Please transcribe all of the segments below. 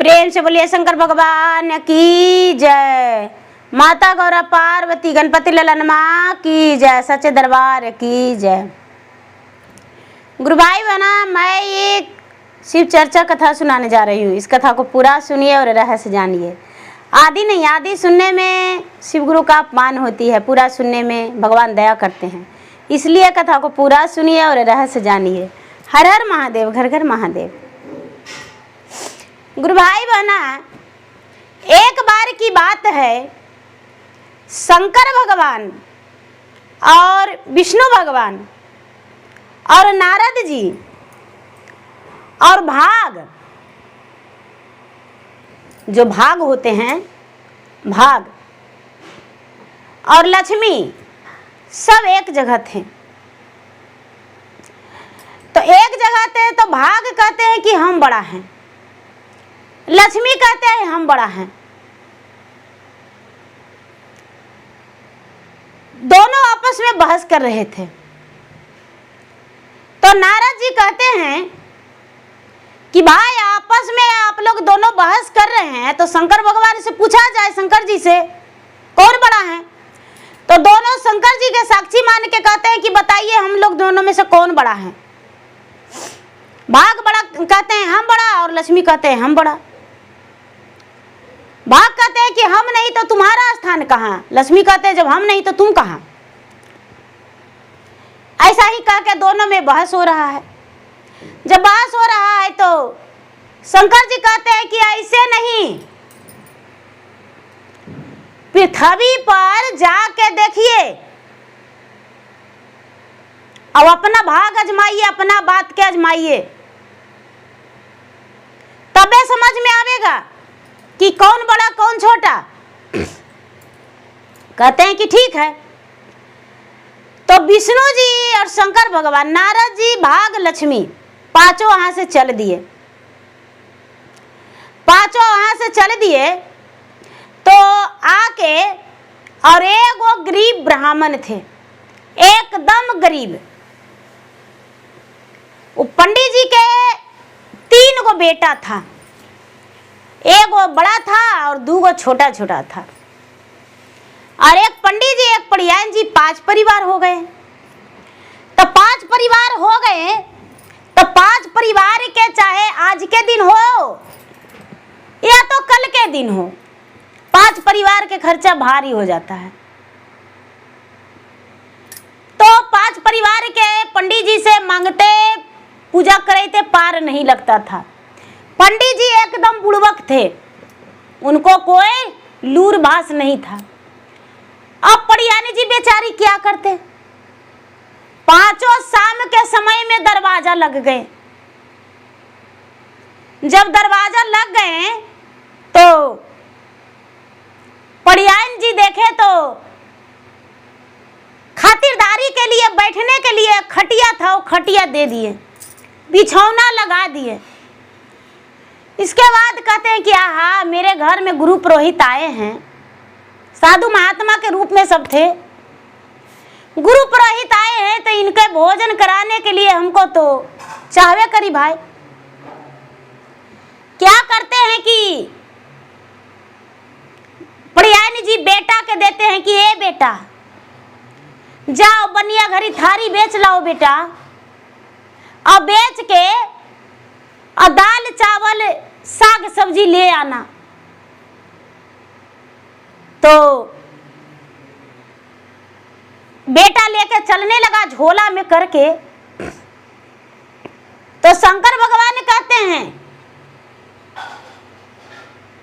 प्रेम से बोलिए शंकर भगवान की जय। माता गौरा पार्वती गणपति ललन माँ की जय। सच्चे दरबार की जय। गुरु भाई बहना, मैं एक शिव चर्चा कथा सुनाने जा रही हूँ। इस कथा को पूरा सुनिए और रहस्य जानिए। आदि नहीं, आदि सुनने में शिव गुरु का अपमान होती है, पूरा सुनने में भगवान दया करते हैं। इसलिए कथा को पूरा सुनिए और रहस्य जानिए। हर हर महादेव, घर घर महादेव। गुरु भाई बहना, एक बार की बात है, शंकर भगवान और विष्णु भगवान और नारद जी और भाग, जो भाग होते हैं, भाग और लक्ष्मी सब एक जगह थे। तो एक जगह थे तो भाग कहते हैं कि हम बड़ा हैं, लक्ष्मी कहते हैं हम बड़ा हैं। दोनों आपस में बहस कर रहे थे। तो नारद जी कहते हैं कि भाई आपस में आप लोग दोनों बहस कर रहे हैं, तो शंकर भगवान से पूछा जाए, शंकर जी से, कौन बड़ा है। तो दोनों शंकर जी के साक्षी मान के कहते हैं कि बताइए हम लोग दोनों में से कौन बड़ा है। भाग बड़ा कहते हैं हम बड़ा, और लक्ष्मी कहते हैं हम बड़ा। भाग कहते हैं कि हम नहीं तो तुम्हारा स्थान कहाँ। लक्ष्मी कहते हैं जब हम नहीं तो तुम कहाँ। ऐसा ही कह के दोनों में बहस हो रहा है। जब बहस हो रहा है तो शंकर जी कहते हैं कि ऐसे नहीं, पृथ्वी पर जाके देखिए, अब अपना भाग आजमाइए, अपना बात के आजमाइए, तबे समझ में आवेगा कि कौन बड़ा कौन छोटा। कहते हैं कि ठीक है। तो विष्णु जी और शंकर भगवान, नारद जी, भाग, लक्ष्मी, पांचों वहां से चल दिए। पांचों वहां से चल दिए तो आके, और एक वो गरीब ब्राह्मण थे, एकदम गरीब। वो पंडित जी के 3 गो बेटा था, एक वो बड़ा था और 2 गो छोटा छोटा था। और एक पंडित जी, एक पड़ियान जी, 5 परिवार हो गए। तो 5 परिवार हो गए तो 5 परिवार के चाहे आज के दिन हो या तो कल के दिन हो, 5 परिवार के खर्चा भारी हो जाता है। तो 5 परिवार के पंडित जी से मांगते, पूजा करते, पार नहीं लगता था। पंडित जी एकदम बुड़बक थे, उनको कोई लूर बास नहीं था। अब पड़ियानी जी बेचारी क्या करते। पांचों शाम के समय में दरवाजा लग गए। जब दरवाजा लग गए तो पड़ियान जी देखे तो खातिरदारी के लिए, बैठने के लिए खटिया था, वो खटिया दे दिए, बिछौना लगा दिए। इसके बाद कहते हैं कि आहा, मेरे घर में गुरु पुरोहित आए हैं, साधु महात्मा के रूप में सब थे। गुरु पुरोहित आए हैं तो इनके भोजन कराने के लिए हमको तो चाहवे करी भाई। क्या करते हैं कि पड़ियानी जी बेटा के देते हैं कि ए बेटा, जाओ बनिया घरी थारी बेच लाओ बेटा, और बेच के और दाल चावल साग सब्जी ले आना। तो बेटा लेके चलने लगा झोला में करके। तो शंकर भगवान कहते हैं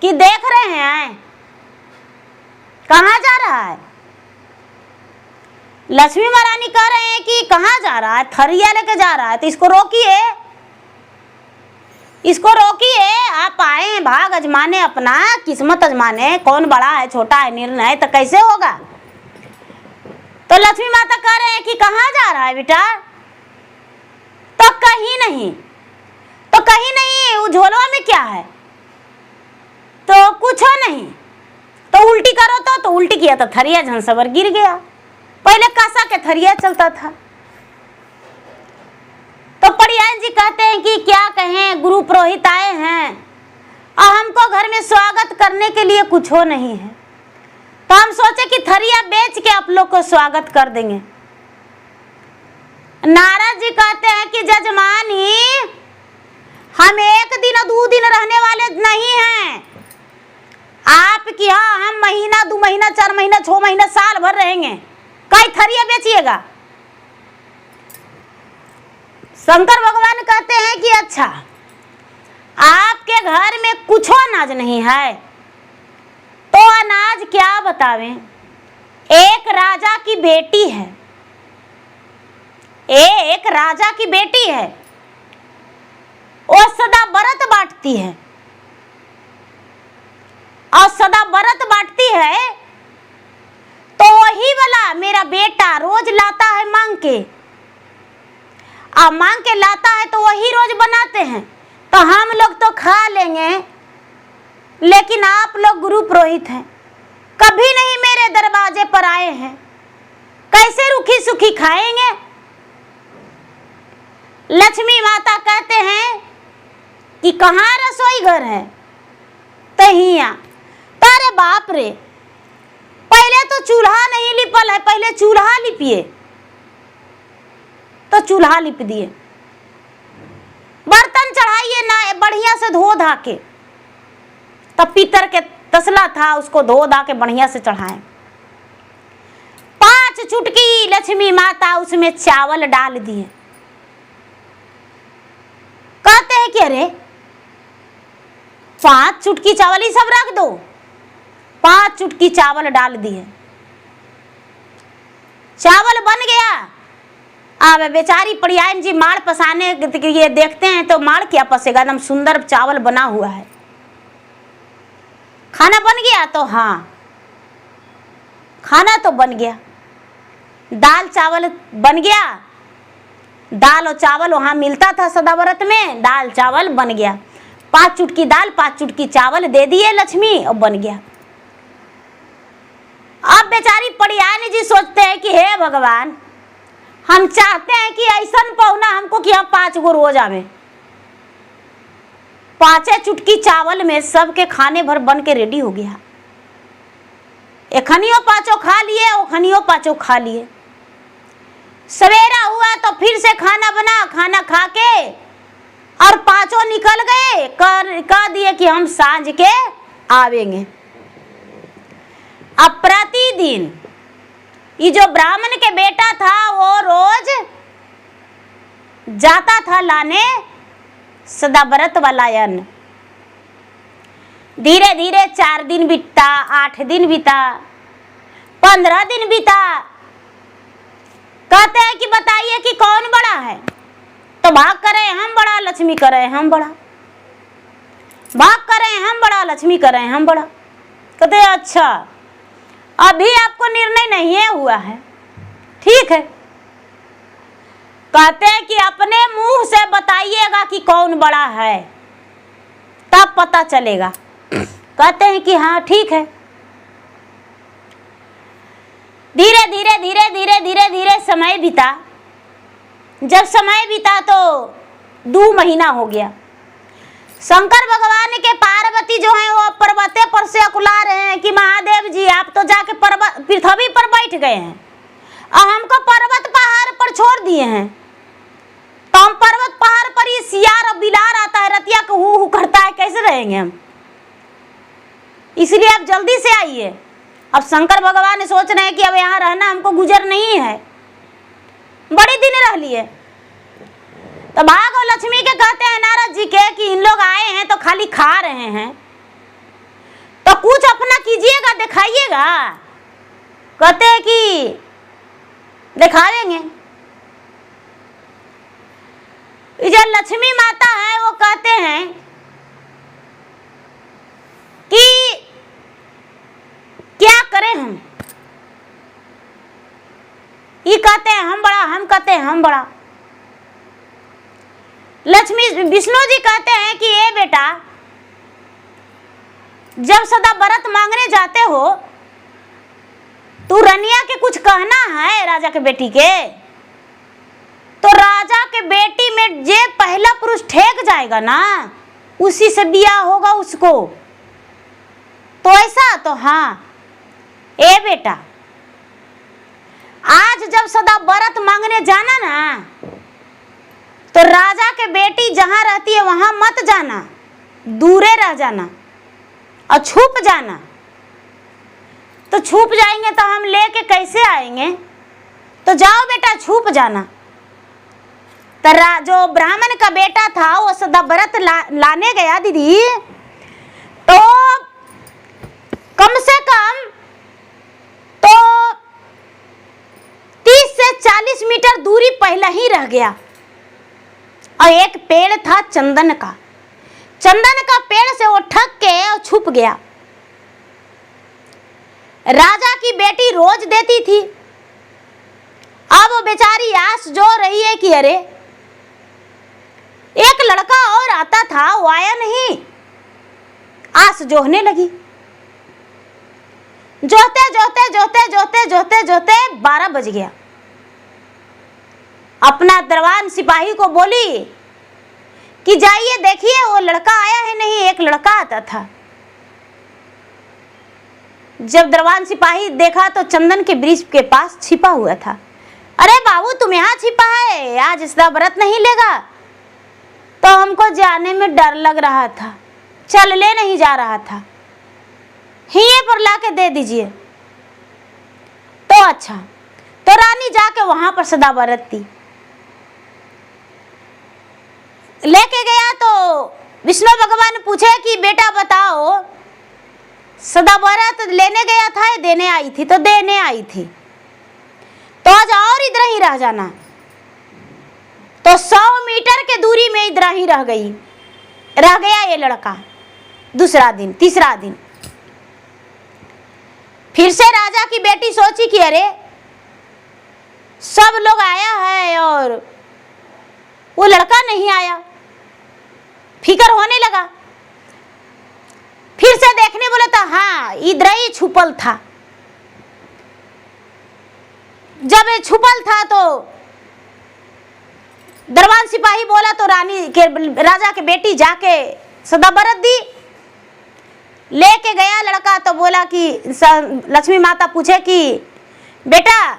कि देख रहे हैं कहाँ जा रहा है। लक्ष्मी महारानी कह रहे हैं कि कहाँ जा रहा है, थरिया लेके जा रहा है, तो इसको रोकिए, इसको रोकिए। आप आए हैं भाग अजमाने, अपना किस्मत अजमाने, कौन बड़ा है छोटा है निर्णय तो कैसे होगा। तो लक्ष्मी माता कह रहे हैं कि कहाँ जा रहा है बेटा। तो कहीं नहीं। तो कहीं नहीं, वो झोलवा में क्या है। तो कुछ नहीं। तो उल्टी करो तो उल्टी किया तो थरिया झंसबर गिर गया। पहले कासा के थरिया चलता था। तो पड़ियान जी कहते हैं कि क्या कहें, गुरु पुरोहित आए हैं और हमको में स्वागत करने के लिए कुछ हो नहीं है, तो हम सोचे कि थरिया बेच के आप लोग को स्वागत कर देंगे। नारद जी कहते हैं कि जजमानी, हम 1 दिन और 2 दिन रहने वाले नहीं हैं। आपके यहाँ हम महीना, 2 महीना, 4 महीना, 6 महीना, साल भर रहेंगे। कई थरिया बेचिएगा? शंकर भगवान कहते हैं कि अच्छा, आपके घर में कुछ अनाज नहीं है तो अनाज क्या बतावें। एक राजा की बेटी है, एक राजा की बेटी है, वो सदा व्रत बांटती है, और सदा व्रत बांटती है तो वही वाला मेरा बेटा रोज लाता है मांग के, और मांग के लाता है तो वही रोज बनाते हैं, तो हम लोग तो खा लेंगे, लेकिन आप लोग गुरु पुरोहित हैं, कभी नहीं मेरे दरवाजे पर आए हैं, कैसे रूखी सूखी खाएंगे। लक्ष्मी माता कहते हैं कि कहाँ रसोई घर है, तो हिया। तो अरे बाप रे, पहले तो चूल्हा नहीं लिपल है, पहले चूल्हा लिपिए। तो चूल्हा लिप दिए, बर्तन चढ़ाइए ना बढ़िया से धो धा के, तब पीतल के तसला था उसको धो धा के बढ़िया से चढ़ाएं। 5 चुटकी लक्ष्मी माता उसमें चावल डाल दिए। कहते हैं कि अरे 5 चुटकी चावल ही सब रख दो। 5 चुटकी चावल डाल दिए, चावल बन गया। अब बेचारी पड़ियाइन जी माड़ पसाने ये देखते हैं तो माड़ क्या पसेगा, एकदम सुंदर चावल बना हुआ है। खाना बन गया तो हाँ, खाना तो बन गया, दाल चावल बन गया। दाल और चावल वहाँ मिलता था सदाव्रत में, दाल चावल बन गया। 5 चुटकी दाल 5 चुटकी चावल दे दिए लक्ष्मी और बन गया। अब बेचारी पड़ियाइन जी सोचते हैं कि हे भगवान, हम चाहते हैं कि ऐसा पहुना हमको कि हम 5 गो रोज आवे। 5 चुटकी चावल में सबके खाने भर बन के रेडी हो गया। एखनियो 5 खा लिए, ओखनियो 5 खा लिए। सवेरा हुआ तो फिर से खाना बना, खाना खा के और 5 निकल गए, कह दिए कि हम सांझ के आवेंगे। अब प्रतिदिन ये जो ब्राह्मण के बेटा था वो रोज जाता था लाने सदाव्रत वाला अन्न। धीरे धीरे 4 दिन बीता, 8 दिन बीता, 15 दिन बीता। कहते हैं कि बताइए कि कौन बड़ा है, तो भाग करे हम बड़ा, लक्ष्मी करे हम बड़ा, भाग करे हम बड़ा, लक्ष्मी करे हम बड़ा। कहते हैं अच्छा, अभी आपको निर्णय नहीं हुआ है, ठीक है। कहते हैं कि अपने मुंह से बताइएगा कि कौन बड़ा है, तब पता चलेगा। कहते हैं कि हाँ ठीक है। धीरे धीरे धीरे धीरे धीरे धीरे समय बीता। जब समय बीता तो 2 महीना हो गया। शंकर भगवान के पार्वती जो हैं वो पर्वते पर से अकुला रहे हैं कि महादेव जी आप तो जाके पृथ्वी पर बैठ गए हैं और हमको पर्वत पहाड़ पर छोड़ दिए हैं, तो हम पर्वत पहाड़ पर ये सियार और बिलार आता है, रतिया को हु हु करता है, कैसे रहेंगे हम, इसलिए आप जल्दी से आइए। अब शंकर भगवान सोच रहे हैं कि अब यहाँ रहना हमको गुजर नहीं है, बड़ी दिन रह लिए। तो भागो लक्ष्मी के कहते हैं नारद जी के कि इन लोग आए हैं तो खाली खा रहे हैं, तो कुछ अपना कीजिएगा, दिखाइएगा। कहते हैं कि दिखावेंगे। जो लक्ष्मी माता है वो कहते हैं कि क्या करें हम, ये कहते हैं हम बड़ा, हम कहते हैं हम बड़ा। लक्ष्मी विष्णु जी कहते हैं कि ये बेटा जब सदा व्रत मांगने जाते हो तो रनिया के कुछ कहना है राजा के बेटी के, तो राजा के बेटी में जे पहला पुरुष ठेक जाएगा ना उसी से बियाह होगा उसको। तो ऐसा, तो हाँ, ए बेटा, आज जब सदा बरत मांगने जाना ना, तो राजा के बेटी जहां रहती है वहां मत जाना, दूरे रह जाना और छुप जाना। तो छुप जाएंगे तो हम लेके कैसे आएंगे? तो जाओ बेटा, छुप जाना। तो जो ब्राह्मण का बेटा था वो सदा व्रत लाने गया दीदी, तो कम से कम तो 30 से 40 मीटर दूरी पहले ही रह गया। और एक पेड़ था चंदन का, चंदन का पेड़ से वो ठग के और छुप गया। राजा की बेटी रोज देती थी। अब वो बेचारी आस जो रही है कि अरे एक लड़का और आता था, वो आया नहीं। आस जोहने लगी। जोते जोते जोते जोते जोते जोते 12 बज गया। अपना दरबान सिपाही को बोली कि जाइए देखिए वो लड़का आया है नहीं, एक लड़का आता था। जब दरबान सिपाही देखा तो चंदन के वृक्ष के पास छिपा हुआ था। अरे बाबू, तुम यहाँ छिपा है, आज इसका व्रत नहीं लेगा? तो हमको जाने में डर लग रहा था, चलने नहीं जा रहा था, हिये पर लाके दे दीजिए। तो अच्छा, तो रानी जाके वहां पर सदा व्रत थी लेके गया। तो विष्णु भगवान पूछे कि बेटा बताओ, सदा व्रत लेने गया था या देने आई थी? तो देने आई थी। तो आज और इधर ही रह जाना। तो 100 मीटर के दूरी में इधर ही रह गया ये लड़का। दूसरा दिन, तीसरा दिन, फिर से राजा की बेटी सोची कि अरे सब लोग आया है और वो लड़का नहीं आया। फिकर होने लगा। फिर से देखने बोला तो हाँ, इधर ही छुपल था। जब ये छुपल था तो दरबान सिपाही बोला तो राजा के बेटी जाके सदा व्रत दी, लेके गया लड़का। तो बोला कि लक्ष्मी माता पूछे कि बेटा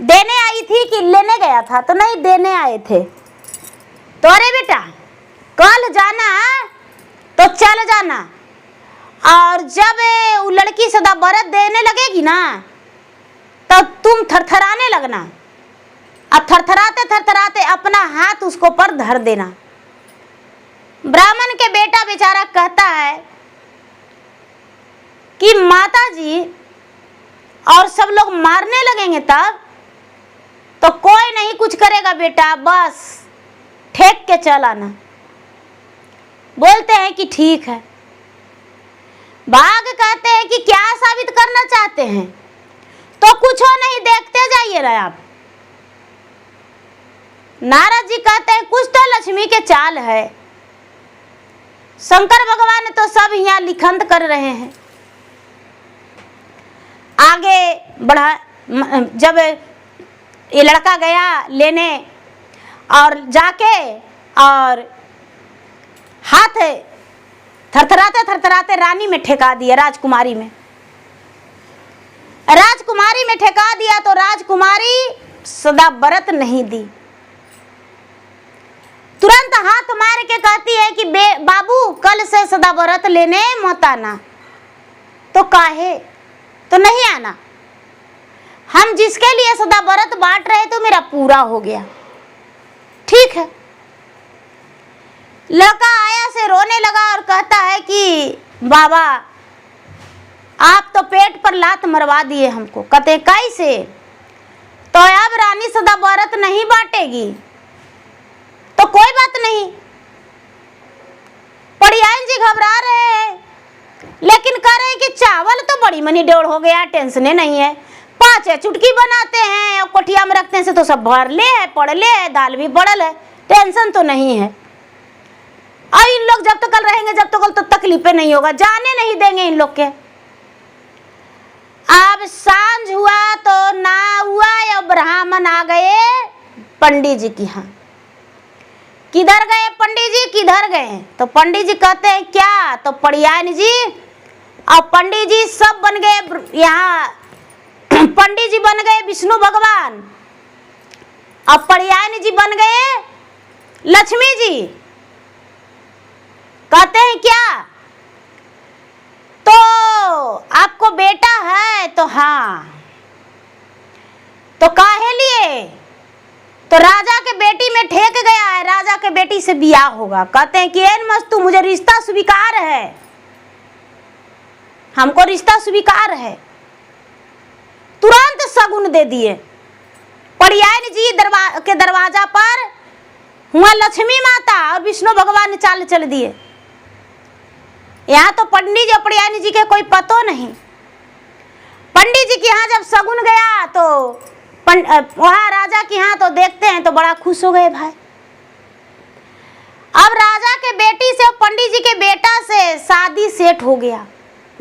देने आई थी कि लेने गया था? तो नहीं, देने आए थे। तो अरे बेटा, कल जाना तो चल जाना, और जब वो लड़की सदा व्रत देने लगेगी ना तो तुम थरथराने लगना, और थरथराते थरथराते अपना हाथ उसको पर धर देना। ब्राह्मण के बेटा बेचारा कहता है कि माता जी और सब लोग मारने लगेंगे तब तो कोई नहीं कुछ करेगा बेटा, बस ठेक के चल आना। बोलते हैं कि ठीक है। बाघ कहते हैं कि क्या साबित करना चाहते हैं? तो कुछ हो नहीं, देखते जाइए ना आप। नारद जी कहते हैं कुछ तो लक्ष्मी के चाल है। शंकर भगवान तो सब यहाँ लिखंत कर रहे हैं। आगे बढ़ा। जब ये लड़का गया लेने और जाके और हाथ थरथराते थरथराते रानी में ठेका दिया, राजकुमारी में। राजकुमारी में ठेका दिया तो राजकुमारी सदा व्रत नहीं दी। तुरंत हाथ मार के कहती है कि बाबू कल से सदा व्रत लेने मत आना। तो काहे? तो नहीं आना। हम जिसके लिए सदा व्रत बांट रहे तो मेरा पूरा हो गया। ठीक है। लड़का आया से रोने लगा और कहता है कि बाबा आप तो पेट पर लात मरवा दिए हमको। कहते कैसे? तो अब रानी सदा व्रत नहीं बांटेगी। तो कोई बात नहीं। पड़ियान जी घबरा रहे हैं, लेकिन कह रहे हैं कि चावल तो बड़ी मनी डेढ़ हो गया, टेंशन नहीं है। 5 चुटकी बनाते हैं और कोठिया में रखते हैं से तो सब भर ले है, पड़ले है, दाल भी पड़ल है, टेंशन तो नहीं है। और इन लोग जब तक कल रहेंगे, जब तक कल तो तकलीफें नहीं होगा, जाने नहीं देंगे इन लोग के। अब सांझ हुआ तो ना हुआ या ब्राह्मण आ गए पंडित जी की। हाँ, किधर गए पंडित जी, किधर गए? तो पंडित जी कहते हैं क्या? तो पड़ियान जी अब पंडित जी सब बन गए यहाँ, पंडित जी बन गए विष्णु भगवान, अब पर्यायनी जी बन गए लक्ष्मी जी। कहते हैं क्या, तो आपको बेटा है? तो हाँ। तो काहे लिए? तो राजा के बेटी में ठेक गया है, राजा के बेटी से बियाह होगा। कहते हैं कि एन मस्तू, मुझे रिश्ता स्वीकार है, हमको रिश्ता स्वीकार है। तुरंत शगुन दे दिए। पर्यायनी जी के दरवाजा पर हुआ लक्ष्मी माता और विष्णु भगवान ने चाल चल दिए। यहाँ तो पंडित जी और पर्यायनी जी के कोई पतो नहीं। पंडित जी के यहाँ जब शगुन गया तो वहाँ राजा के यहाँ तो देखते हैं तो बड़ा खुश हो गए भाई। अब राजा के बेटी से और पंडित जी के बेटा से शादी सेट हो गया,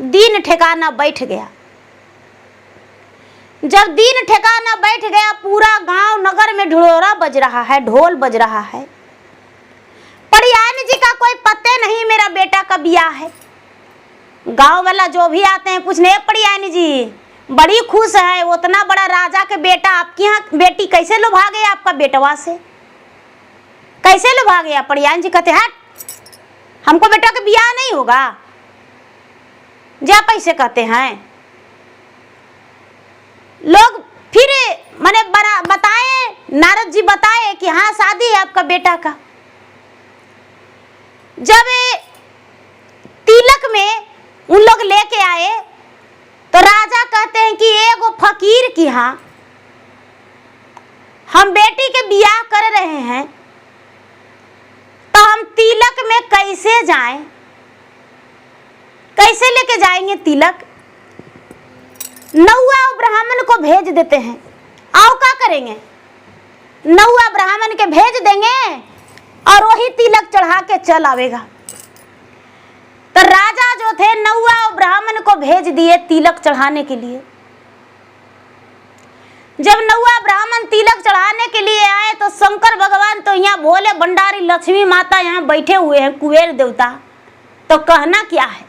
दिन ठिकाना बैठ गया। जब दिन ठिकाना बैठ गया, पूरा गांव नगर में ढोलरा बज रहा है, ढोल बज रहा है। पर्यायनी जी का कोई पते नहीं मेरा बेटा का ब्याह है। गांव वाला जो भी आते हैं पूछने, पर्यायनी जी बड़ी खुश है, उतना बड़ा राजा के बेटा आपके यहाँ बेटी कैसे लुभा गया आपका बेटवा से, कैसे लुभा गया? पर्यायनी जी कहते हट, हमको बेटा का ब्याह नहीं होगा, जा पैसे कहते हैं लोग। फिर मैंने बताए, नारद जी बताए कि हाँ शादी है आपका बेटा का। जब तिलक में उन लोग लेके आए तो राजा कहते हैं कि एगो फकीर की हाँ हम बेटी के बियाह कर रहे हैं, तो हम तिलक में कैसे जाएं, कैसे लेके जाएंगे तिलक? नौआ ब्राह्मण को भेज देते हैं। आओ क्या करेंगे, नौआ ब्राह्मण के भेज देंगे और वही तिलक चढ़ा के चल आवेगा। तो राजा जो थे नौआ ब्राह्मण को भेज दिए तिलक चढ़ाने के लिए। जब नौआ ब्राह्मण तिलक चढ़ाने के लिए आए तो शंकर भगवान तो यहाँ भोले भंडारी लक्ष्मी माता यहाँ बैठे हुए हैं, कुबेर देवता। तो कहना क्या है,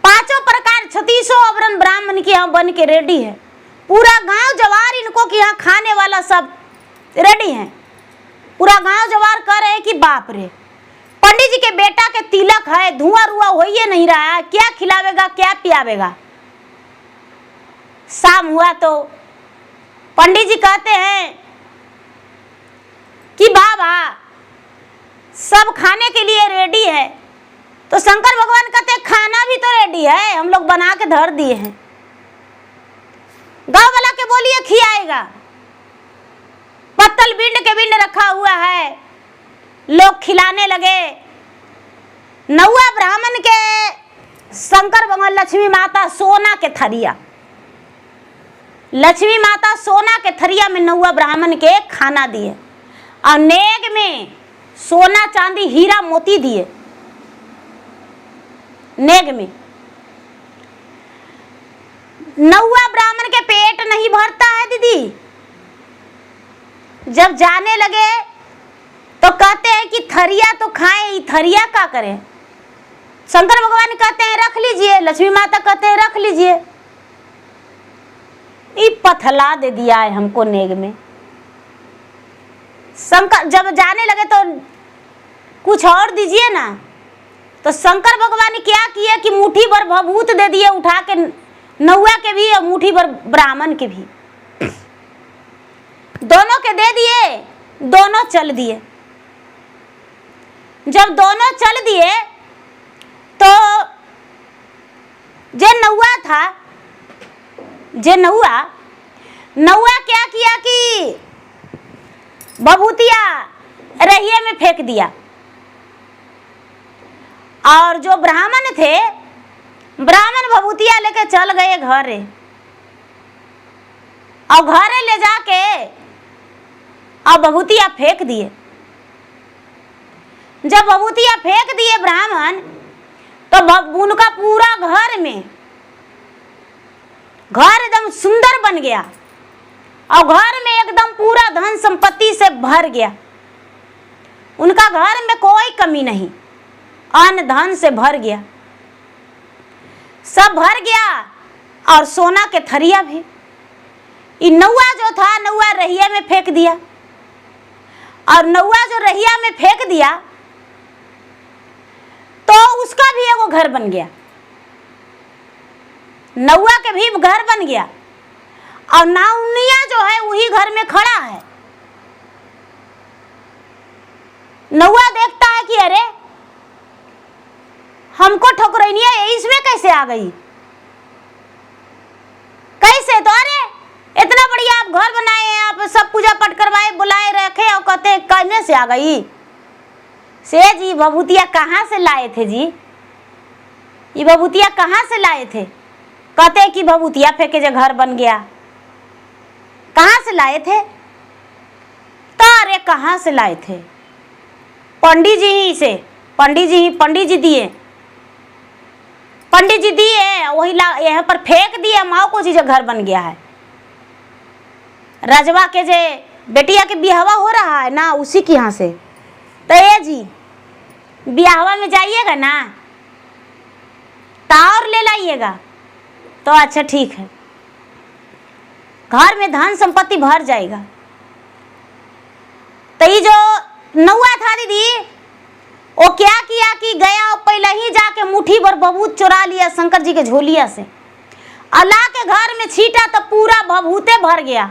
पांचों प्रकार 36 अवरण ब्राह्मण के यहाँ बन के रेडी है। पूरा गांव जवार इनको के यहाँ खाने वाला सब रेडी है। पूरा गांव जवार कह रहे हैं कि बाप रे, पंडित जी के बेटा के तिलक है, धुआं रुआ हो ही नहीं रहा है, क्या खिलावेगा क्या पियावेगा। शाम हुआ तो पंडित जी कहते हैं कि बाबा सब खाने के लिए रेडी है। तो शंकर भगवान कहते हैं खाना भी तो रेडी है, हम लोग बना के धर दिए हैं, गांव वाला के बोलिए खियाएगा। पत्तल बिंड के बिंड रखा हुआ है, लोग खिलाने लगे। नौआ ब्राह्मण के शंकर भगवान लक्ष्मी माता सोना के थरिया, लक्ष्मी माता सोना के थरिया में नौआ ब्राह्मण के खाना दिए और नेग में सोना चांदी हीरा मोती दिए। नेग में नौआ ब्राह्मण के पेट नहीं भरता है दीदी। जब जाने लगे तो कहते हैं कि थरिया तो खाएं, थरिया क्या करें? शंकर भगवान कहते हैं रख लीजिए, लक्ष्मी माता कहते हैं रख लीजिए। ये पथला दे दिया है हमको नेग में। शंकर जब जाने लगे तो कुछ और दीजिए ना। तो शंकर भगवान ने क्या किया कि मुट्ठी भर भभूत दे दिए उठा के, नौआ के भी और मुट्ठी भर ब्राह्मण के भी, दोनों के दे दिए। दोनों चल दिए। जब दोनों चल दिए तो जे नौआ था, जे नौआ क्या किया कि भभूतिया रहिए में फेंक दिया। और जो ब्राह्मण थे, ब्राह्मण भभूतिया लेके चल गए घरे और घरे ले जाके और भभूतिया फेंक दिए। जब भभूतिया फेंक दिए ब्राह्मण तो उनका पूरा घर एकदम सुंदर बन गया और घर में एकदम पूरा धन संपत्ति से भर गया। उनका घर में कोई कमी नहीं, अन्न धन से भर गया। सब भर गया और सोना के थरिया भी। ये नौआ जो था, नौआ रहिया में फेंक दिया, और नौआ जो रहिया में फेंक दिया तो उसका भी एगो घर बन गया, नौआ के भी घर बन गया, और नाउनिया जो है वही घर में खड़ा है। नौआ देखता है कि अरे हमको ठकुरैनिया इसमें कैसे आ गई, कैसे? तो अरे इतना बढ़िया आप घर बनाए हैं, आप सब पूजा पाठ करवाए, बुलाए रखे, और कहते कहने से आ गई। से जी भभूतिया कहाँ से लाए थे जी, ये भभूतिया कहाँ से लाए थे? कहते कि भभूतिया फेंके जो घर बन गया। कहाँ से लाए थे? तो अरे कहाँ से लाए थे? पंडित जी ही से, पंडित जी दिए, पंडित जी दिए, वही यहाँ पर फेंक दिए, माँ को जी जो घर बन गया है। राजवा के जे बेटिया के बियाहवा हो रहा है ना, उसी के यहाँ से। तो ये जी बियाहवा में जाइएगा ना, तार ले लाइएगा। तो अच्छा ठीक है, घर में धन संपत्ति भर जाएगा। तो ये जो नौआ था दीदी, वो क्या किया कि गया और पहले ही जाके मुट्ठी भर भभूत चुरा लिया शंकर जी के झोलिया से, अल्लाह के घर में छीटा तो पूरा भभूते भर गया।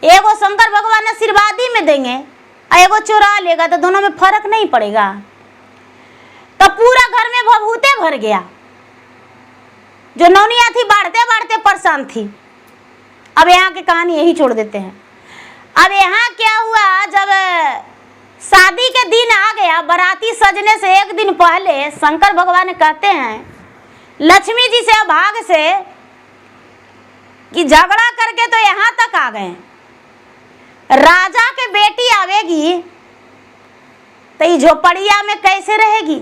एगो शंकर भगवान आशीर्वादी में देंगे और एगो चुरा लेगा, तो दोनों में फर्क नहीं पड़ेगा। तो पूरा घर में भभूते भर गया। जो नौनिया थी बढ़ते बढ़ते परेशान थी। अब यहाँ की कहानी यही छोड़ देते हैं। अब यहाँ क्या हुआ, जब शादी के दिन आ गया, बाराती सजने से एक दिन पहले शंकर भगवान कहते हैं लक्ष्मी जी से, भाग से, कि झगड़ा करके तो यहाँ तक आ गए, राजा के बेटी आवेगी तो ये झोपड़िया में कैसे रहेगी,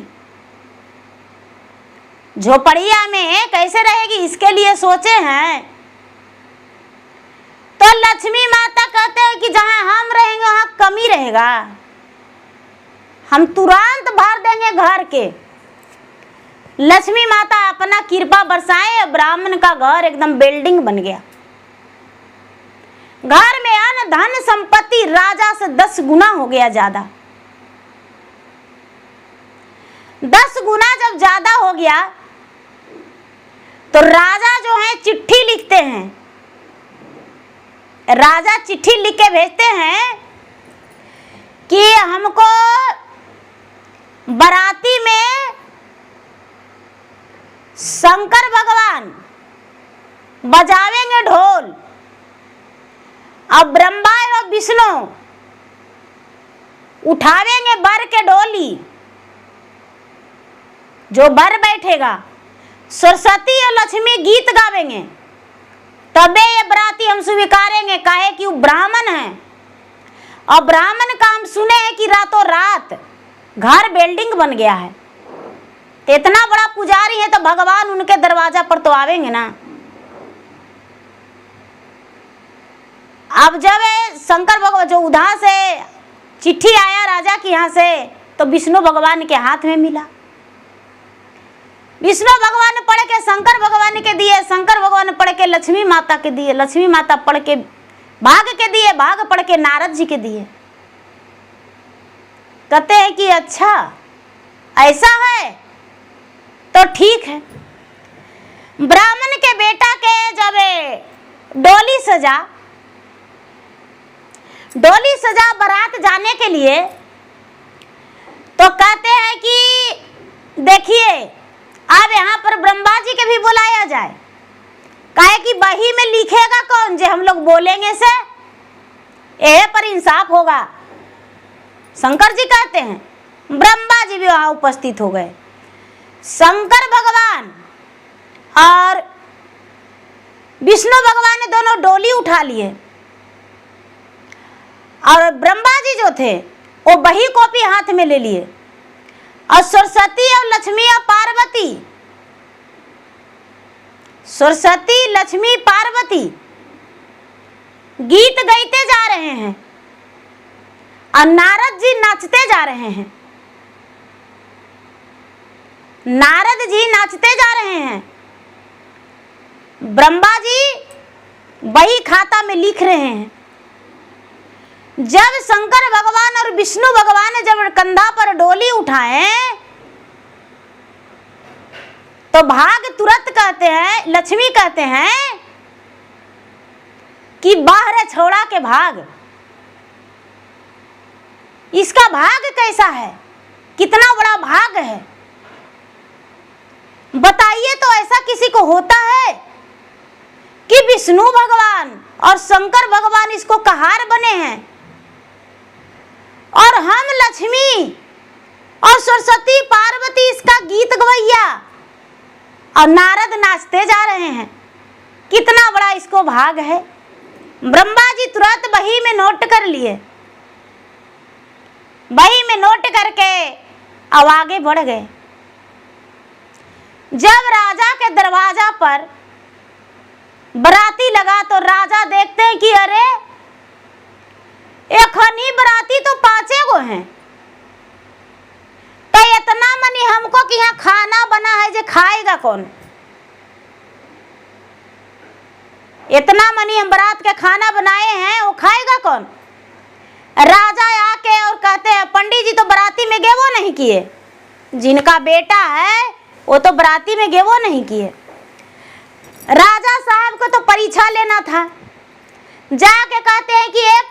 झोपड़िया में कैसे रहेगी, इसके लिए सोचे हैं। तो लक्ष्मी माता कहते हैं कि जहां हम रहेंगे वहां कमी रहेगा, हम तुरंत भर देंगे घर के। लक्ष्मी माता अपना कृपा बरसाए, ब्राह्मण का घर एकदम बिल्डिंग बन गया। घर में अन्न धन संपत्ति राजा से 10 गुना हो गया ज्यादा। 10 गुना जब ज्यादा हो गया तो राजा जो है चिट्ठी लिखते हैं, राजा चिट्ठी लिख के भेजते हैं कि हमको बाराती में शंकर भगवान बजावेंगे ढोल, अब ब्रह्मा और विष्णु उठावेंगे बर के डोली, जो बर बैठेगा सरस्वती और लक्ष्मी गीत गावेंगे, तबे ये बराती हम स्वीकारेंगे, काहे कि वो ब्राह्मण है। और ब्राह्मण का हम सुने हैं कि रातों रात घर बिल्डिंग बन गया है। इतना बड़ा पुजारी है तो भगवान उनके दरवाजा पर तो आवेंगे ना। अब जब शंकर भगवान जो उधर से चिट्ठी आया राजा के यहाँ से, तो विष्णु भगवान के हाथ में मिला। विष्णु भगवान ने पढ़ के शंकर भगवान के दिए, शंकर भगवान ने पढ़ के लक्ष्मी माता के दिए, लक्ष्मी माता पढ़ के भाग के दिए, भाग पढ़ के नारद जी के दिए। कहते हैं कि अच्छा ऐसा है तो ठीक है। ब्राह्मण के बेटा के जब डोली सजा बारात जाने के लिए, तो कहते हैं कि देखिए अब यहाँ पर ब्रह्मा जी के भी बुलाया जाए, काहे कि बही में लिखेगा कौन, जे हम लोग बोलेंगे से यह पर इंसाफ होगा। शंकर जी कहते हैं, ब्रह्मा जी भी वहां उपस्थित हो गए। शंकर भगवान और विष्णु भगवान ने दोनों डोली उठा लिए, और ब्रह्मा जी जो थे वो बही कॉपी हाथ में ले लिए, और सरस्वती और लक्ष्मी और पार्वती, सरस्वती लक्ष्मी पार्वती गीत गाते जा रहे हैं, और नारद जी नाचते जा रहे हैं। नारद जी नाचते जा रहे हैं, ब्रह्मा जी बही खाता में लिख रहे हैं। जब शंकर भगवान और विष्णु भगवान ने जब कंधा पर डोली उठाए तो भाग तुरंत कहते हैं, लक्ष्मी कहते हैं कि बाहर छोड़ा के भाग। इसका भाग कैसा है, कितना बड़ा भाग है, बताइए। तो ऐसा किसी को होता है कि विष्णु भगवान और शंकर भगवान इसको कहार बने हैं और हम लक्ष्मी और सरस्वती पार्वती इसका गीत गवैया और नारद नाचते जा रहे हैं। कितना बड़ा इसको भाग है। ब्रह्मा जी तुरंत बही में नोट कर लिए, बही में नोट करके अब आगे बढ़ गए। जब राजा के दरवाजा पर बराती लगा तो राजा देखते हैं कि अरे एखनी बराती तो 5 गो हैं, तो इतना मनी हमको कि यहाँ खाना बना है जो खाएगा कौन। इतना मनी हम बारात के खाना बनाए हैं, वो खाएगा कौन। राजा आके और कहते हैं पंडित जी तो बराती में गेवो नहीं किए, जिनका बेटा है वो तो बराती में गेवो नहीं किए। राजा साहब को तो परीक्षा लेना था, जाके कहते हैं कि ए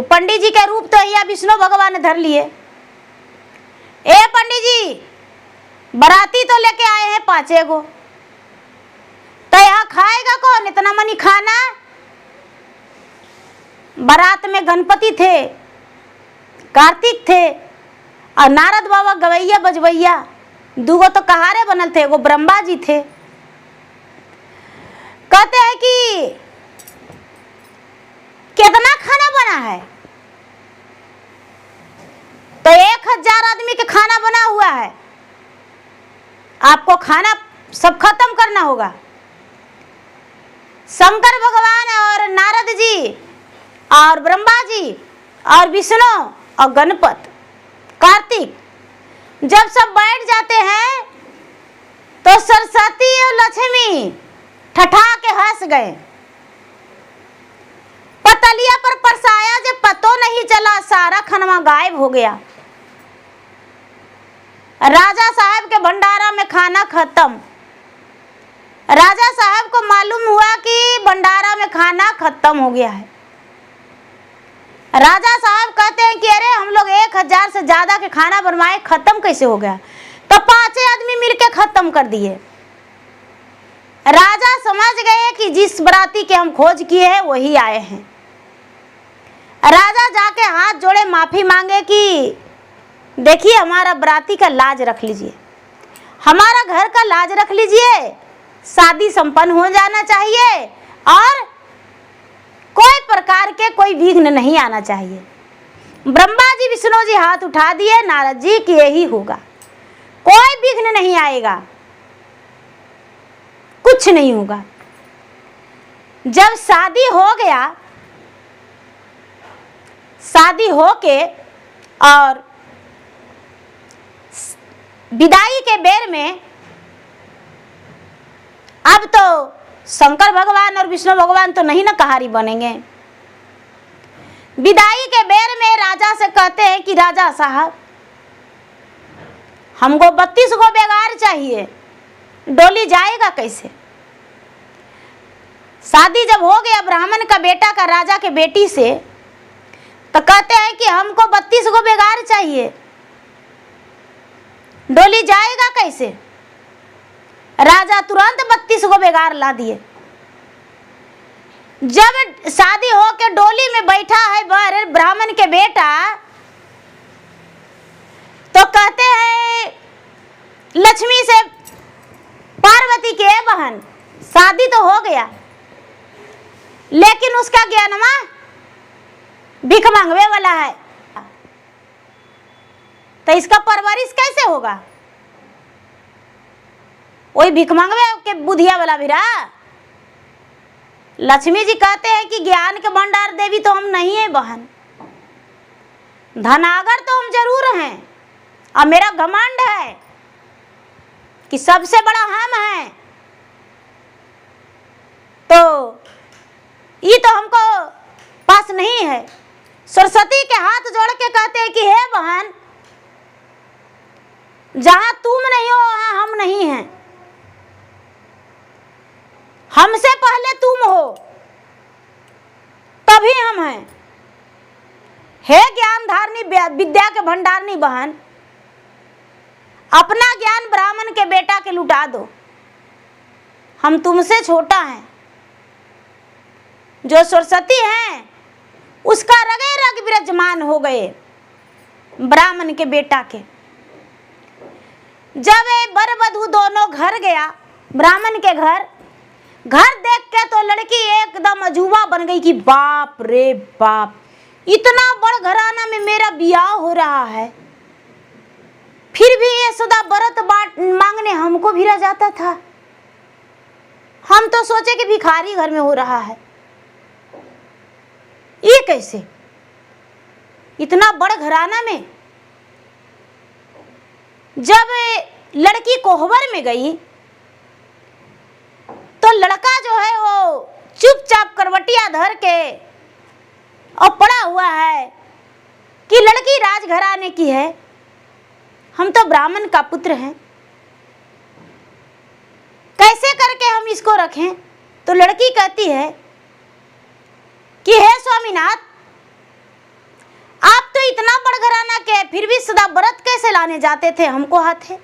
पंडित जी के रूप तो यहाँ विष्णु भगवान ने धर लिए। ए पंडित जी बराती तो लेके आए हैं 5 गो, तो यहाँ खाएगा कौन इतना मनी खाना। बारात में गणपति थे, कार्तिक थे और नारद बाबा गवैया बजवैया, 2 गो तो कहारे बनल थे, वो ब्रह्मा जी थे। कहते हैं कि कितना खाना बना है, तो 1000 आदमी के खाना बना हुआ है, आपको खाना सब खत्म करना होगा। शंकर भगवान और नारद जी और ब्रह्मा जी और विष्णु और गणपत कार्तिक जब सब बैठ जाते हैं तो सरस्वती और लक्ष्मी ठठा के हंस गए। पतलिया पर परसाया जब पतो नहीं चला, सारा खनवा गायब हो गया। राजा साहब के भंडारा में खाना खत्म। राजा साहब को मालूम हुआ कि भंडारा में खाना खत्म हो गया है। राजा साहब कहते हैं कि अरे हम लोग 1000 से ज्यादा के खाना बनवाए, खत्म कैसे हो गया। तो 5 आदमी मिलके खत्म कर दिए। राजा समझ गए कि जिस बराती के हम खोज किए हैं वही आए हैं। राजा जाके हाथ जोड़े माफी मांगे कि देखिए हमारा बराती का लाज रख लीजिए, हमारा घर का लाज रख लीजिए, शादी संपन्न हो जाना चाहिए और कोई प्रकार के कोई विघ्न नहीं आना चाहिए। ब्रह्मा जी विष्णु जी हाथ उठा दिए, नारद जी कि यही होगा, कोई विघ्न नहीं आएगा, कुछ नहीं होगा। जब शादी हो गया, शादी होके और विदाई के बेर में अब तो शंकर भगवान और विष्णु भगवान तो नहीं ना कहारी बनेंगे। विदाई के बेर में राजा से कहते हैं कि राजा साहब हमको 32 गो बेगार चाहिए, डोली जाएगा कैसे। शादी जब हो गया ब्राह्मण का बेटा का राजा के बेटी से, तो कहते हैं कि हमको 32 गो बेगार चाहिए, डोली जाएगा कैसे। राजा तुरंत 32 गो बेगार ला दिए। जब शादी हो के डोली में बैठा है बर ब्राह्मण के बेटा, तो कहते हैं लक्ष्मी से पार्वती के बहन शादी तो हो गया, लेकिन उसका ज्ञानमा भिख मांगवे वाला है, तो इसका परवरिश कैसे होगा। वही भिख मांगवे के बुधिया वाला भी रहा। लक्ष्मी जी कहते हैं कि ज्ञान के भंडार देवी तो हम नहीं है बहन, धनागर तो हम जरूर हैं और मेरा घमंड है कि सबसे बड़ा हम हैं, तो ये तो हमको पास नहीं है। सरस्वती के हाथ जोड़ के कहते हैं कि हे बहन, जहां तुम नहीं हो वहां हम नहीं हैं, हमसे पहले तुम हो तभी हम हैं। हे ज्ञान धारनी विद्या के भंडारनी बहन, अपना ज्ञान ब्राह्मण के बेटा के लुटा दो, हम तुमसे छोटा हैं। जो सरस्वती हैं उसका रगे रग विराजमान हो गए ब्राह्मण के बेटा के। जब ये वर वधू दोनों घर गया ब्राह्मण के घर देख के तो लड़की एकदम अजूबा बन गई कि बाप रे बाप, इतना बड़ घराना में मेरा ब्याह हो रहा है, फिर भी ये सदा व्रत बाट मांगने हमको भिड़ा जाता था। हम तो सोचे कि भिखारी घर में हो रहा है, ये कैसे, इतना बड़ घराना में। जब लड़की कोहबर में गई तो लड़का जो है वो चुपचाप करवटिया धर के और पड़ा हुआ है कि लड़की राजघराने की है, हम तो ब्राह्मण का पुत्र हैं, कैसे करके हम इसको रखें। तो लड़की कहती है कि हे स्वामीनाथ, आप तो इतना बड़ घराना के फिर भी सदा व्रत कैसे लाने जाते थे हमको हाथे।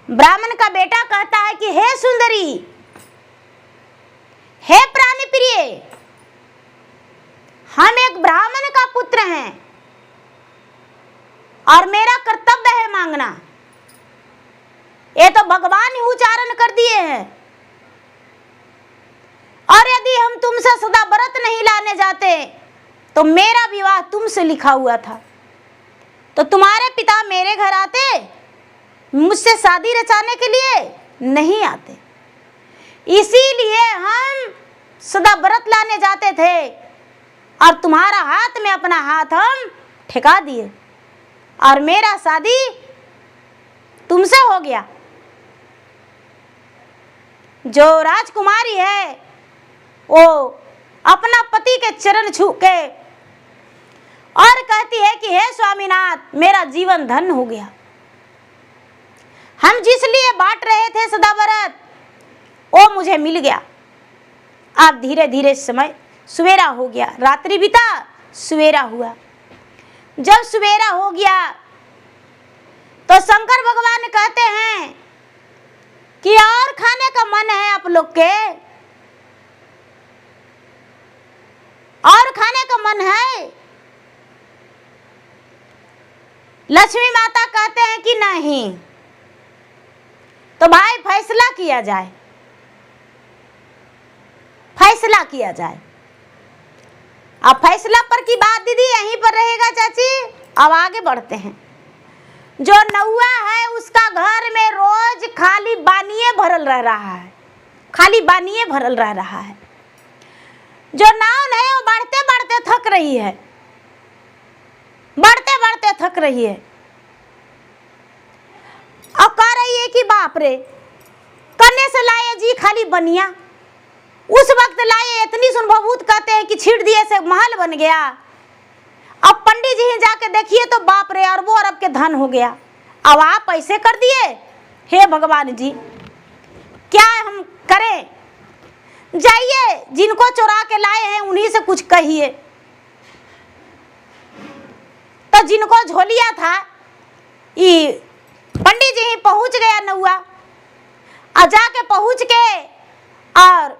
ब्राह्मण का बेटा कहता है कि हे सुंदरी, हे प्राणी प्रिय, हम एक ब्राह्मण का पुत्र हैं और मेरा कर्तव्य है मांगना। ये तो भगवान ही उच्चारण कर दिए हैं, और यदि हम तुमसे सदा व्रत नहीं लाने जाते तो मेरा विवाह तुमसे लिखा हुआ था, तो तुम्हारे पिता मेरे घर आते, मुझसे शादी रचाने के लिए नहीं आते, इसीलिए हम सदा व्रत लाने जाते थे और तुम्हारा हाथ में अपना हाथ हम ठेका दिए और मेरा शादी तुमसे हो गया। जो राजकुमारी है वो अपना पति के चरण छू के और कहती है कि हे स्वामीनाथ, मेरा जीवन धन्य हो गया, हम जिस लिए बांट रहे थे सदा व्रत वो मुझे मिल गया। अब धीरे धीरे समय सवेरा हो गया, रात्रि बीता, सवेरा हुआ। जब सवेरा हो गया तो शंकर भगवान कहते हैं कि और खाने का मन है आप लोग के, और खाने का मन है। लक्ष्मी माता कहते हैं कि नहीं, तो भाई फैसला किया जाए, फैसला किया जाए। अब फैसला पर की बात दीदी यहीं पर रहेगा चाची। अब आगे बढ़ते हैं। जो नौआ है उसका घर में रोज खाली बानिए भरल रह रहा है, खाली बानिए भरल रह रहा है। जो नाव नहीं वो बढ़ते बढ़ते थक रही है, बढ़ते बढ़ते थक रही है। अब कह रही है कि बाप रे, कन्ने से लाए जी खाली बनिया, उस वक्त लाए इतनी सुनभूत कहते हैं कि छीड़ दिए से महल बन गया। अब पंडित जी जाके देखिए तो बाप रे अरबों अरब के धन हो गया। अब आप ऐसे कर दिए, हे भगवान जी क्या हम करें। जाइए जिनको चुरा के लाए हैं उन्हीं से कुछ कहिए। तो जिनको झोलिया था ये पंडित जी पहुंच गया नौआ, और जाके पहुंच के और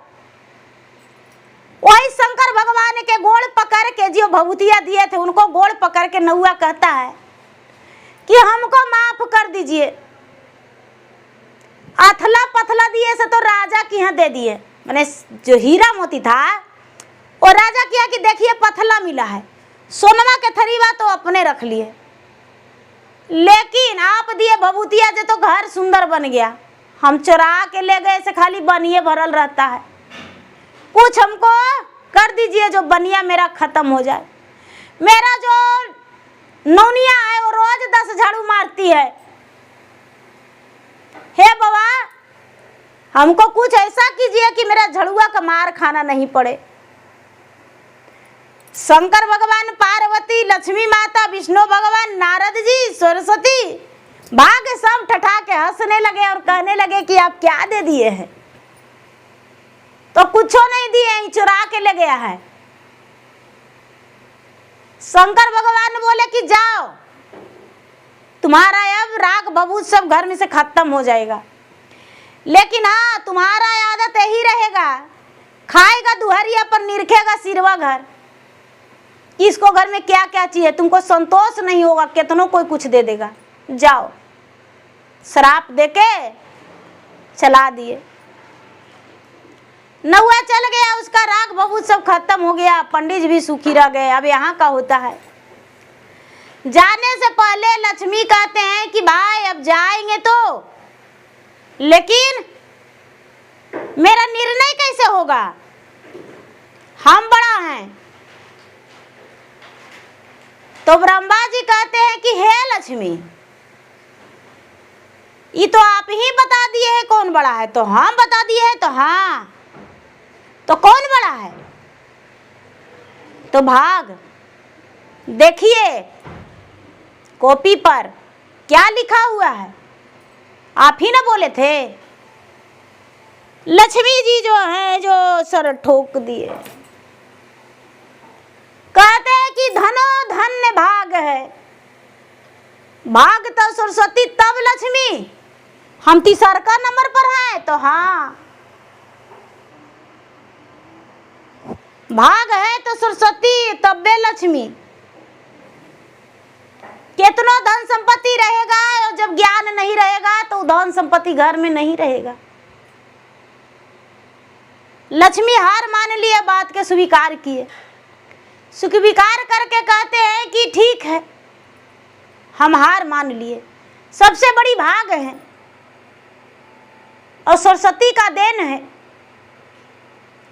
वही शंकर भगवान के गोड़ पकड़ के जो भभूतिया दिए थे उनको गोड़ पकड़ के नौआ कहता है कि हमको माफ कर दीजिए। अथला पथला दिए से तो राजा के यहाँ दे दिए, मैंने जो हीरा मोती था वो राजा किया कि देखिए पथला मिला है, सोनमा के थरीवा तो अपने रख लिए, लेकिन आप दिए भभूतिया जे तो घर सुंदर बन गया। हम चुरा के ले गए से खाली बनिए भरल रहता है, कुछ हमको कर दीजिए जो बनिया मेरा खत्म हो जाए। मेरा जो नौनिया है वो रोज 10 झाड़ू मारती है, हे बाबा हमको कुछ ऐसा कीजिए कि मेरा झड़ुआ का मार खाना नहीं पड़े। शंकर भगवान, पार्वती, लक्ष्मी माता, विष्णु भगवान, नारद जी, सरस्वती भाग सब ठठा के हंसने लगे और कहने लगे कि आप क्या दे दिए हैं? तो कुछ नहीं दिए, चुरा के ले गया है। शंकर भगवान बोले कि जाओ, तुम्हारा अब राग बबूत सब घर में से खत्म हो जाएगा, लेकिन हाँ तुम्हारा आदत यही रहेगा, खाएगा दुहरिया पर निरखेगा सिरवा घर। किसको घर में क्या क्या चाहिए तुमको संतोष नहीं होगा, कितनों कोई कुछ दे देगा। जाओ, श्राप देके चला दिए। नौआ चल गया, उसका राग बबूत सब खत्म हो गया, पंडित भी सुखी रह गए। अब यहाँ का होता है, जाने से पहले लक्ष्मी कहते हैं कि भाई अब जाएंगे तो, लेकिन मेरा निर्णय कैसे होगा? हम बड़ा हैं। तो ब्रह्मा जी कहते हैं कि हे लक्ष्मी, ये तो आप ही बता दिए हैं कौन बड़ा है, तो हम बता दिए हैं, तो हाँ तो कौन बड़ा है? तो भाग देखिए कॉपी पर क्या लिखा हुआ है, आप ही ना बोले थे। लक्ष्मी जी जो है जो सर ठोक दिए, कहते हैं कि धनो धन्य भाग है, भाग तो सरस्वती तब लक्ष्मी, हम तीसरा का नंबर पर हैं, तो हाँ भाग है तो सरस्वती तब्बे लक्ष्मी। कितना धन संपत्ति रहेगा और जब ज्ञान नहीं रहेगा तो धन संपत्ति घर में नहीं रहेगा। लक्ष्मी हार मान लिए, बात के स्वीकार किए, स्वीकार करके कहते हैं कि ठीक है हम हार मान लिए, सबसे बड़ी भाग है और सरस्वती का देन है,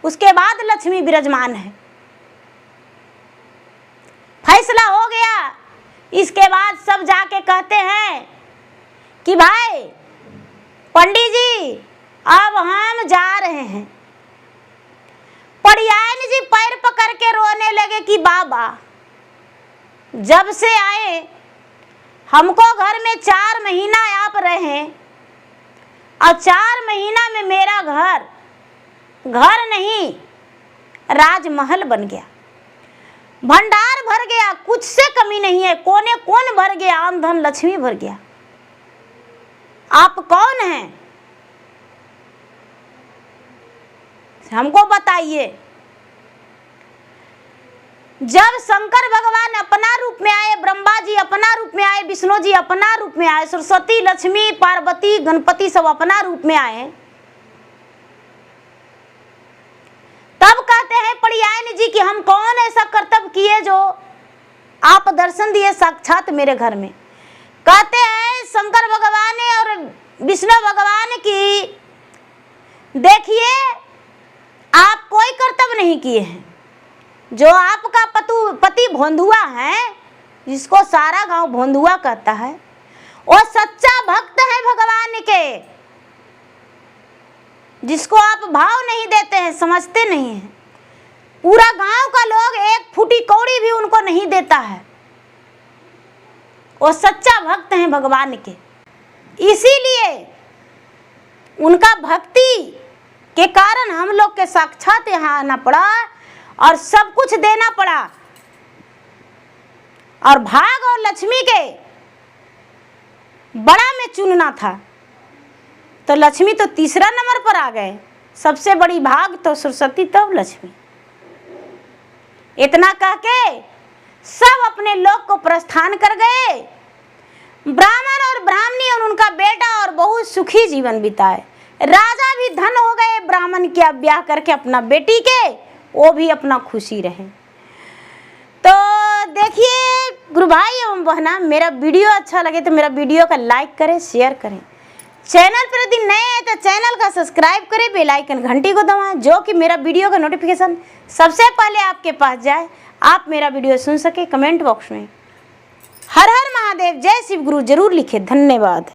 उसके बाद लक्ष्मी विराजमान है। फैसला हो गया। इसके बाद सब जाके कहते हैं कि भाई पंडित जी अब हम जा रहे हैं। पड़ियान जी पैर पकड़ के रोने लगे कि बाबा जब से आए हमको घर में 4 महीना आप रहे और 4 महीना में मेरा घर नहीं राजमहल बन गया, भंडार भर गया, कुछ से कमी नहीं है, कोने कौन भर गया, आम धन लक्ष्मी भर गया। आप कौन हैं हमको बताइए। जब शंकर भगवान अपना रूप में आए, ब्रह्मा जी अपना रूप में आए, विष्णु जी अपना रूप में आए, सरस्वती, लक्ष्मी, पार्वती, गणपति सब अपना रूप में आए, तब कहते हैं पड़ियान जी कि हम कौन ऐसा कर्तव्य किए जो आप दर्शन दिए साक्षात मेरे घर में। कहते हैं शंकर भगवान और विष्णु भगवान की देखिए आप कोई कर्तव्य नहीं किए हैं, जो आपका पति भोंदुआ है, जिसको सारा गांव भोंदुआ कहता है, वो सच्चा भक्त है भगवान के, जिसको आप भाव नहीं देते हैं, समझते नहीं हैं। पूरा गांव का लोग एक फूटी कौड़ी भी उनको नहीं देता है, वो सच्चा भक्त हैं भगवान के। इसीलिए उनका भक्ति के कारण हम लोग के साक्षात यहाँ आना पड़ा और सब कुछ देना पड़ा। और भाग और लक्ष्मी के बड़ा में चुनना था, तो लक्ष्मी तो तीसरा नंबर पर आ गए, सबसे बड़ी भाग तो सरस्वती तब लक्ष्मी। इतना कह के सब अपने लोक को प्रस्थान कर गए। ब्राह्मण और ब्राह्मणी और उनका बेटा और बहुत सुखी जीवन बिताए। राजा भी धन हो गए ब्राह्मण के ब्याह करके अपना बेटी के, वो भी अपना खुशी रहे। तो देखिए गुरु भाई एवं बहना, मेरा वीडियो अच्छा लगे तो मेरा वीडियो का लाइक करें, शेयर करें। चैनल पर यदि नए हैं तो चैनल का सब्सक्राइब करें, बेल आइकन घंटी को दबाएं, जो कि मेरा वीडियो का नोटिफिकेशन सबसे पहले आपके पास जाए, आप मेरा वीडियो सुन सके। कमेंट बॉक्स में हर हर महादेव, जय शिव गुरु जरूर लिखें। धन्यवाद।